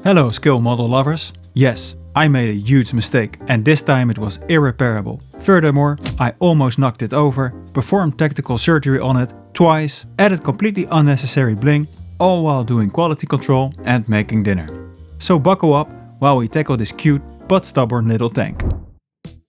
Hello scale model lovers. Yes, I made a huge mistake and this time it was irreparable. Furthermore, I almost knocked it over, performed tactical surgery on it twice, added completely unnecessary bling, all while doing quality control and making dinner. So buckle up while we tackle this cute but stubborn little tank.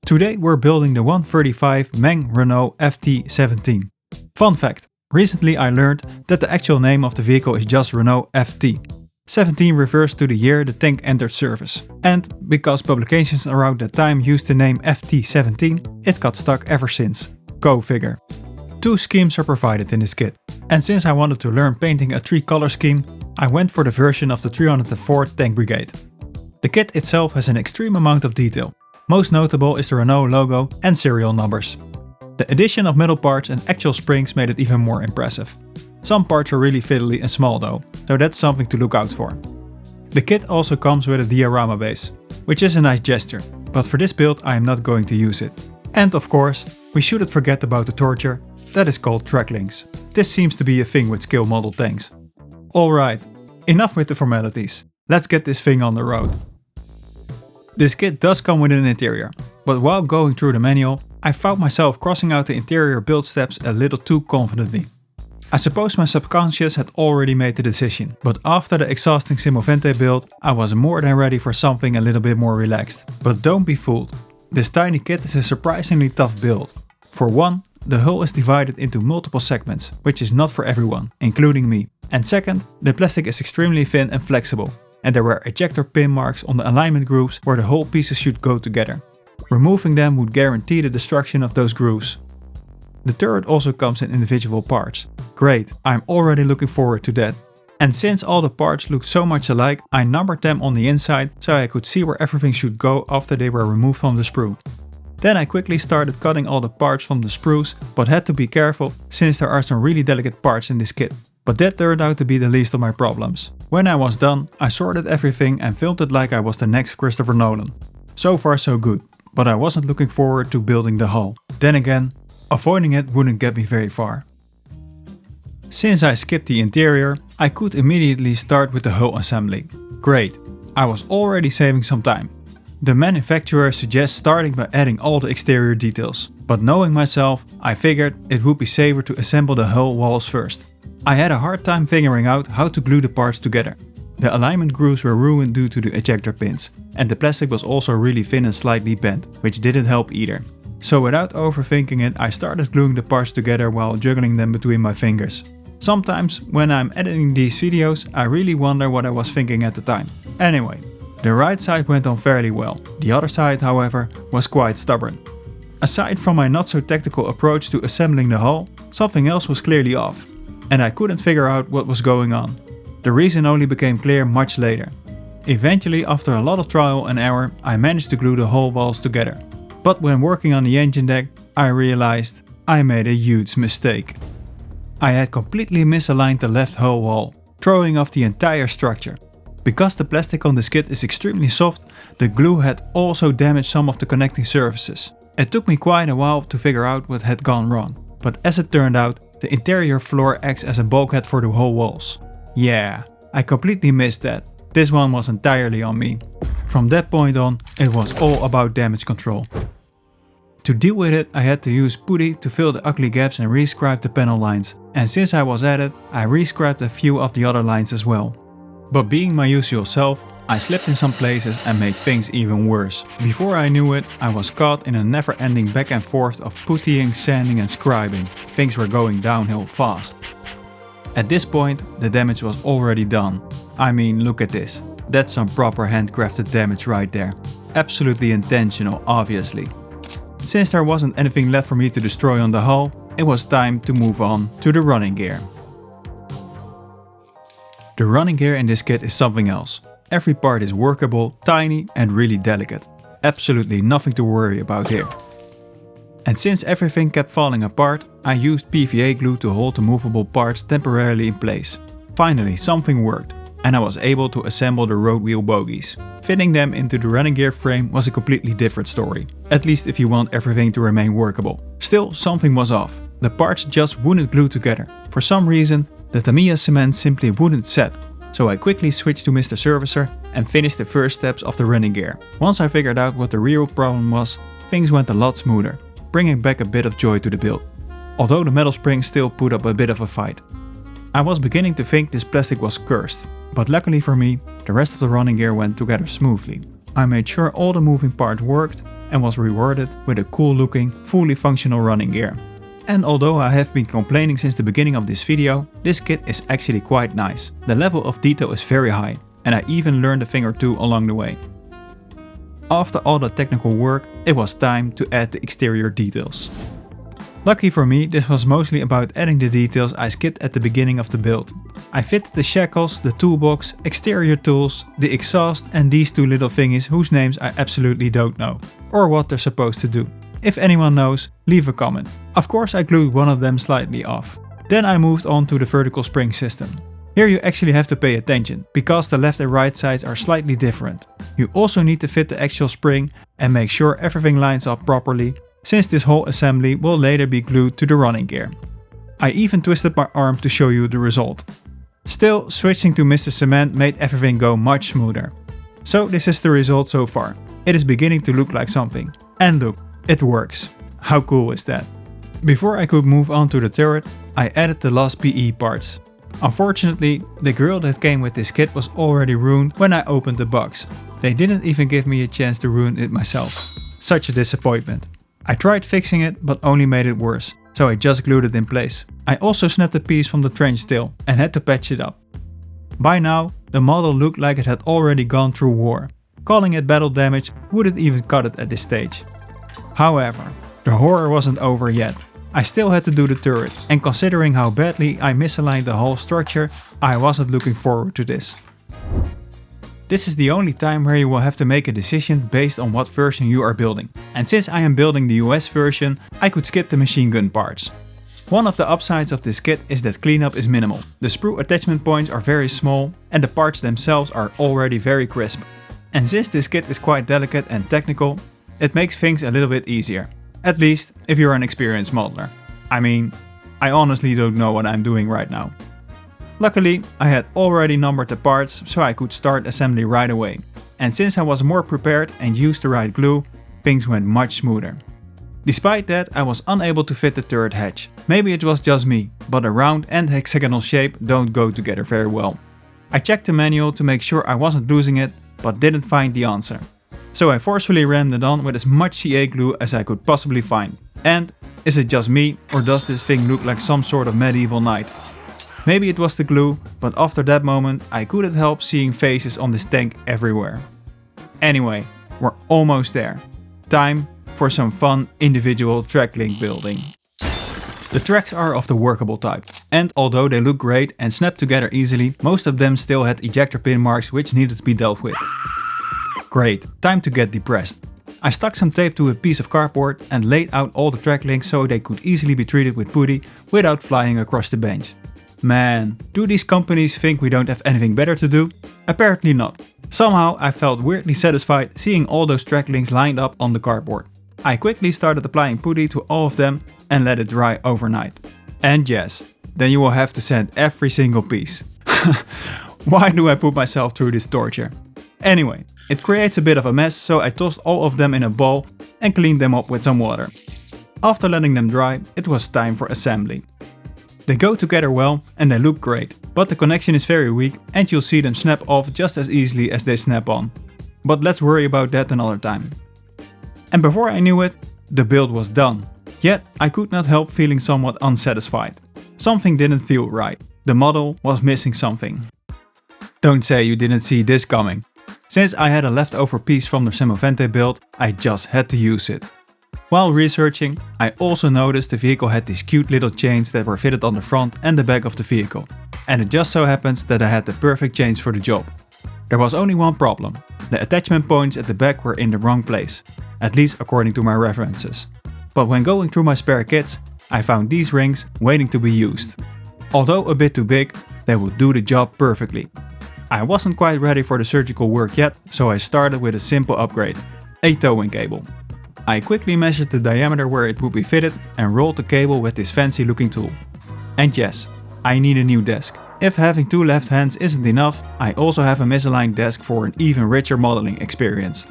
Today we're building the 135 Meng Renault FT17. Fun fact, recently I learned that the actual name of the vehicle is just Renault FT. 17 refers to the year the tank entered service, and because publications around that time used the name FT17, it got stuck ever since. Go figure. 2 schemes are provided in this kit, and since I wanted to learn painting a 3-color scheme, I went for the version of the 304 Tank Brigade. The kit itself has an extreme amount of detail. Most notable is the Renault logo and serial numbers. The addition of metal parts and actual springs made it even more impressive. Some parts are really fiddly and small though, so that's something to look out for. The kit also comes with a diorama base, which is a nice gesture, but for this build I am not going to use it. And of course, we shouldn't forget about the torture, that is called track links. This seems to be a thing with scale model tanks. Alright, enough with the formalities, let's get this thing on the road. This kit does come with an interior, but while going through the manual, I found myself crossing out the interior build steps a little too confidently. I suppose my subconscious had already made the decision, but after the exhausting Simovente build, I was more than ready for something a little bit more relaxed. But don't be fooled, this tiny kit is a surprisingly tough build. For one, the hull is divided into multiple segments, which is not for everyone, including me. And second, the plastic is extremely thin and flexible, and there were ejector pin marks on the alignment grooves where the whole pieces should go together. Removing them would guarantee the destruction of those grooves. The turret also comes in individual parts. Great, I'm already looking forward to that. And since all the parts looked so much alike, I numbered them on the inside so I could see where everything should go after they were removed from the sprue. Then I quickly started cutting all the parts from the sprues, but had to be careful since there are some really delicate parts in this kit. But that turned out to be the least of my problems. When I was done, I sorted everything and filmed it like I was the next Christopher Nolan. So far so good, but I wasn't looking forward to building the hull. Then again, avoiding it wouldn't get me very far. Since I skipped the interior, I could immediately start with the hull assembly. Great, I was already saving some time. The manufacturer suggests starting by adding all the exterior details, but knowing myself, I figured it would be safer to assemble the hull walls first. I had a hard time figuring out how to glue the parts together. The alignment grooves were ruined due to the ejector pins, and the plastic was also really thin and slightly bent, which didn't help either. So without overthinking it, I started gluing the parts together while juggling them between my fingers. Sometimes, when I'm editing these videos, I really wonder what I was thinking at the time. Anyway, the right side went on fairly well. The other side, however, was quite stubborn. Aside from my not so tactical approach to assembling the hull, something else was clearly off. And I couldn't figure out what was going on. The reason only became clear much later. Eventually, after a lot of trial and error, I managed to glue the hull walls together. But when working on the engine deck, I realized I made a huge mistake. I had completely misaligned the left hull wall, throwing off the entire structure. Because the plastic on this kit is extremely soft, the glue had also damaged some of the connecting surfaces. It took me quite a while to figure out what had gone wrong, but as it turned out, the interior floor acts as a bulkhead for the whole walls. Yeah, I completely missed that. This one was entirely on me. From that point on, it was all about damage control. To deal with it, I had to use putty to fill the ugly gaps and rescribe the panel lines. And since I was at it, I rescribed a few of the other lines as well. But being my usual self, I slipped in some places and made things even worse. Before I knew it, I was caught in a never-ending back and forth of puttying, sanding and scribing. Things were going downhill fast. At this point, the damage was already done. I mean, look at this. That's some proper handcrafted damage right there. Absolutely intentional, obviously. Since there wasn't anything left for me to destroy on the hull, it was time to move on to the running gear. The running gear in this kit is something else. Every part is workable, tiny and really delicate. Absolutely nothing to worry about here. And since everything kept falling apart, I used PVA glue to hold the movable parts temporarily in place. Finally, something worked, and I was able to assemble the road wheel bogies. Fitting them into the running gear frame was a completely different story, at least if you want everything to remain workable. Still, something was off. The parts just wouldn't glue together. For some reason, the Tamiya cement simply wouldn't set. so I quickly switched to Mr. Servicer and finished the first steps of the running gear. Once I figured out what the real problem was, things went a lot smoother, bringing back a bit of joy to the build. Although the metal springs still put up a bit of a fight. I was beginning to think this plastic was cursed, but luckily for me, the rest of the running gear went together smoothly. I made sure all the moving parts worked and was rewarded with a cool looking, fully functional running gear. And although I have been complaining since the beginning of this video, this kit is actually quite nice. The level of detail is very high, and I even learned a thing or two along the way. After all the technical work, it was time to add the exterior details. Lucky for me, this was mostly about adding the details I skipped at the beginning of the build. I fitted the shackles, the toolbox, exterior tools, the exhaust and these two little thingies whose names I absolutely don't know, or what they're supposed to do. If anyone knows, leave a comment. Of course I glued one of them slightly off. Then I moved on to the vertical spring system. Here you actually have to pay attention, because the left and right sides are slightly different. You also need to fit the actual spring and make sure everything lines up properly, since this whole assembly will later be glued to the running gear. I even twisted my arm to show you the result. Still, switching to Mr. Cement made everything go much smoother. So this is the result so far. It is beginning to look like something. And look, it works. How cool is that? Before I could move on to the turret, I added the last PE parts. Unfortunately, the grill that came with this kit was already ruined when I opened the box. They didn't even give me a chance to ruin it myself. Such a disappointment. I tried fixing it, but only made it worse, so I just glued it in place. I also snapped a piece from the trench tail and had to patch it up. By now, the model looked like it had already gone through war. Calling it battle damage wouldn't even cut it at this stage. However, the horror wasn't over yet. I still had to do the turret, and considering how badly I misaligned the whole structure, I wasn't looking forward to this. This is the only time where you will have to make a decision based on what version you are building. And since I am building the US version, I could skip the machine gun parts. One of the upsides of this kit is that cleanup is minimal. The sprue attachment points are very small and the parts themselves are already very crisp. And since this kit is quite delicate and technical, it makes things a little bit easier. At least if you're an experienced modeler. I mean, I honestly don't know what I'm doing right now. Luckily, I had already numbered the parts, so I could start assembly right away. And since I was more prepared and used the right glue, things went much smoother. Despite that, I was unable to fit the turret hatch. Maybe it was just me, but a round and hexagonal shape don't go together very well. I checked the manual to make sure I wasn't losing it, but didn't find the answer. So I forcefully rammed it on with as much CA glue as I could possibly find. And is it just me, or does this thing look like some sort of medieval knight? Maybe it was the glue, but after that moment I couldn't help seeing faces on this tank everywhere. Anyway, we're almost there. Time for some fun individual track link building. The tracks are of the workable type, and although they look great and snap together easily, most of them still had ejector pin marks which needed to be dealt with. Great, time to get depressed. I stuck some tape to a piece of cardboard and laid out all the track links so they could easily be treated with putty without flying across the bench. Man, do these companies think we don't have anything better to do? Apparently not. Somehow I felt weirdly satisfied seeing all those track links lined up on the cardboard. I quickly started applying putty to all of them and let it dry overnight. And yes, then you will have to sand every single piece. Why do I put myself through this torture? Anyway, it creates a bit of a mess, so I tossed all of them in a bowl and cleaned them up with some water. After letting them dry, it was time for assembly. They go together well and they look great, but the connection is very weak and you'll see them snap off just as easily as they snap on. But let's worry about that another time. And before I knew it, the build was done. Yet I could not help feeling somewhat unsatisfied. Something didn't feel right. The model was missing something. Don't say you didn't see this coming. Since I had a leftover piece from the Semovente build, I just had to use it. While researching, I also noticed the vehicle had these cute little chains that were fitted on the front and the back of the vehicle. And it just so happens that I had the perfect chains for the job. There was only one problem. The attachment points at the back were in the wrong place, at least according to my references. But when going through my spare kits, I found these rings waiting to be used. Although a bit too big, they would do the job perfectly. I wasn't quite ready for the surgical work yet, so I started with a simple upgrade, a towing cable. I quickly measured the diameter where it would be fitted and rolled the cable with this fancy looking tool. And yes, I need a new desk. If having 2 left hands isn't enough, I also have a misaligned desk for an even richer modeling experience.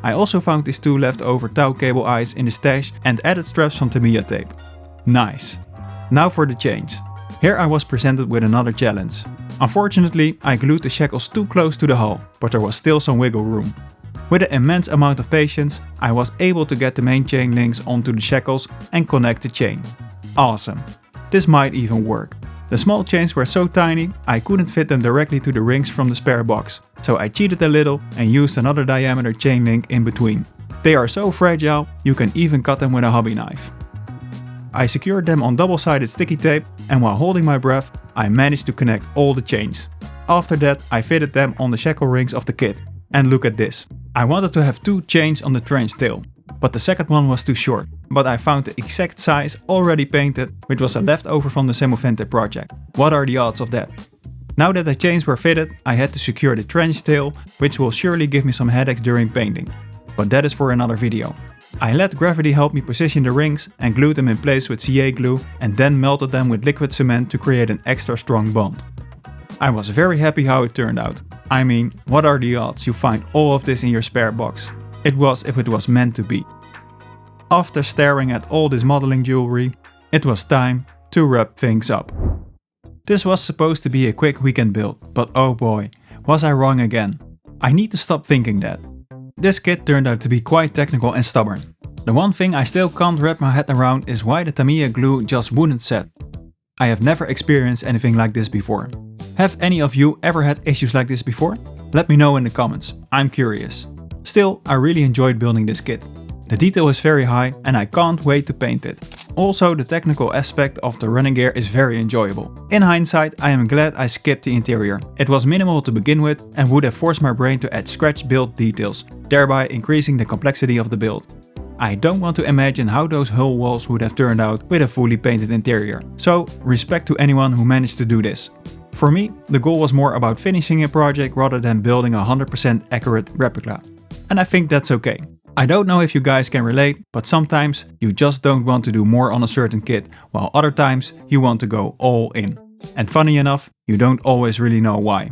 I also found these 2 leftover tow cable eyes in the stash and added straps from Tamiya tape. Nice. Now for the chains. Here I was presented with another challenge. Unfortunately, I glued the shackles too close to the hull, but there was still some wiggle room. With an immense amount of patience, I was able to get the main chain links onto the shackles and connect the chain. Awesome. This might even work. The small chains were so tiny, I couldn't fit them directly to the rings from the spare box, so I cheated a little and used another diameter chain link in between. They are so fragile, you can even cut them with a hobby knife. I secured them on double-sided sticky tape, and while holding my breath, I managed to connect all the chains. After that, I fitted them on the shackle rings of the kit. And look at this. I wanted to have 2 chains on the trench tail, but the second one was too short. But I found the exact size already painted, which was a leftover from the Semovente project. What are the odds of that? Now that the chains were fitted, I had to secure the trench tail, which will surely give me some headaches during painting. But that is for another video. I let gravity help me position the rings and glued them in place with CA glue and then melted them with liquid cement to create an extra strong bond. I was very happy how it turned out. I mean, what are the odds you find all of this in your spare box? It was if it was meant to be. After staring at all this modeling jewelry, it was time to wrap things up. This was supposed to be a quick weekend build, but oh boy, was I wrong again. I need to stop thinking that. This kit turned out to be quite technical and stubborn. The one thing I still can't wrap my head around is why the Tamiya glue just wouldn't set. I have never experienced anything like this before. Have any of you ever had issues like this before? Let me know in the comments, I'm curious. Still, I really enjoyed building this kit. The detail is very high and I can't wait to paint it. Also, the technical aspect of the running gear is very enjoyable. In hindsight, I am glad I skipped the interior. It was minimal to begin with and would have forced my brain to add scratch build details, thereby increasing the complexity of the build. I don't want to imagine how those hull walls would have turned out with a fully painted interior, so respect to anyone who managed to do this. For me, the goal was more about finishing a project rather than building a 100% accurate replica. And I think that's okay. I don't know if you guys can relate, but sometimes you just don't want to do more on a certain kit, while other times you want to go all in. And funny enough, you don't always really know why.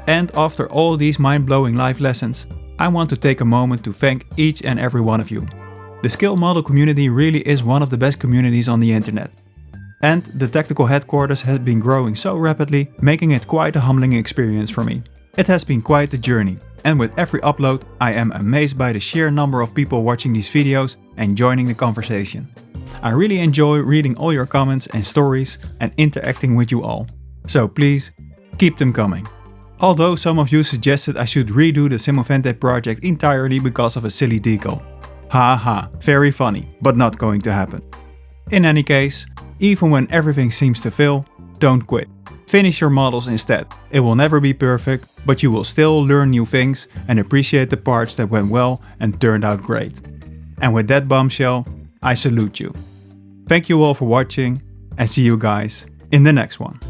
And after all these mind-blowing life lessons, I want to take a moment to thank each and every one of you. The Scale Model community really is one of the best communities on the internet. And the tactical headquarters has been growing so rapidly, making it quite a humbling experience for me. It has been quite a journey. And with every upload, I am amazed by the sheer number of people watching these videos and joining the conversation. I really enjoy reading all your comments and stories and interacting with you all. So please, keep them coming. Although some of you suggested I should redo the Semovente project entirely because of a silly decal. Haha, very funny, but not going to happen. In any case, even when everything seems to fail, don't quit. Finish your models instead. It will never be perfect, but you will still learn new things and appreciate the parts that went well and turned out great. And with that bombshell, I salute you. Thank you all for watching and see you guys in the next one.